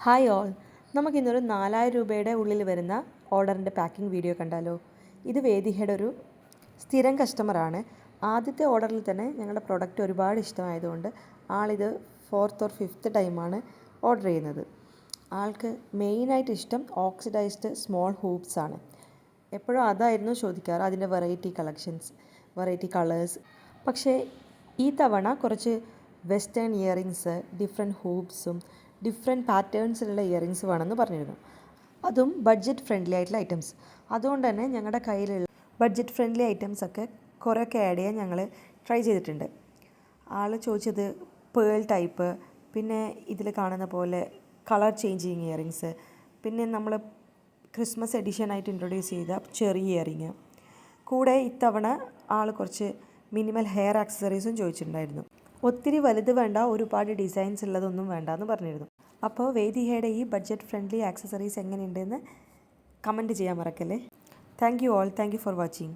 Hi all, നമുക്കിന്നൊരു 4000 രൂപയുടെ ഉള്ളിൽ വരുന്ന ഓർഡറിൻ്റെ പാക്കിംഗ് വീഡിയോ കണ്ടാലോ. ഇത് വേദികയുടെ ഒരു സ്ഥിരം കസ്റ്റമറാണ്. ആദ്യത്തെ ഓർഡറിൽ തന്നെ ഞങ്ങളുടെ പ്രൊഡക്റ്റ് ഒരുപാട് ഇഷ്ടമായതുകൊണ്ട് ആളിത് 4th or 5th ടൈമാണ് ഓർഡർ ചെയ്യുന്നത്. ആൾക്ക് മെയിനായിട്ട് ഇഷ്ടം ഓക്സിഡൈസ്ഡ് സ്മോൾ ഹൂപ്സ് ആണ്. എപ്പോഴും അതായിരുന്നു ചോദിക്കാറ്, അതിൻ്റെ വെറൈറ്റി കളക്ഷൻസ്, വെറൈറ്റി കളേഴ്സ്. പക്ഷേ ഈ തവണ കുറച്ച് വെസ്റ്റേൺ ഇയറിങ്സ്, ഡിഫറെൻറ്റ് ഹൂപ്സും ഡിഫറെൻറ്റ് പാറ്റേൺസിലുള്ള ഇയറിങ്സ് വേണമെന്ന് പറഞ്ഞിരുന്നു. അതും ബഡ്ജറ്റ് ഫ്രണ്ട്ലി ആയിട്ടുള്ള ഐറ്റംസ്. അതുകൊണ്ട് തന്നെ ഞങ്ങളുടെ കയ്യിലുള്ള ബഡ്ജറ്റ് ഫ്രണ്ട്ലി ഐറ്റംസൊക്കെ കുറേയൊക്കെ ആഡ് ചെയ്യാൻ ഞങ്ങൾ ട്രൈ ചെയ്തിട്ടുണ്ട്. ആൾ ചോദിച്ചത് പേൾ ടൈപ്പ്, പിന്നെ ഇതിൽ കാണുന്ന പോലെ കളർ ചേഞ്ചിങ് ഇയറിങ്സ്, പിന്നെ നമ്മൾ ക്രിസ്മസ് എഡിഷനായിട്ട് ഇൻട്രൊഡ്യൂസ് ചെയ്ത ചെറിയ ഇയറിങ്. കൂടെ ഇത്തവണ ആൾ കുറച്ച് മിനിമൽ ഹെയർ ആക്സസറീസും ചോദിച്ചിട്ടുണ്ടായിരുന്നു. ഒത്തിരി വലുത് വേണ്ട, ഒരുപാട് ഡിസൈൻസ് ഉള്ളതൊന്നും വേണ്ട എന്ന് പറഞ്ഞിരുന്നു. അപ്പോൾ വേദികയുടെ ഈ ബഡ്ജറ്റ് ഫ്രണ്ട്ലി ആക്സസറീസ് എങ്ങനെയുണ്ടെന്ന് കമൻറ്റ് ചെയ്യാൻ മറക്കല്ലേ. Thank you all, thank you for watching.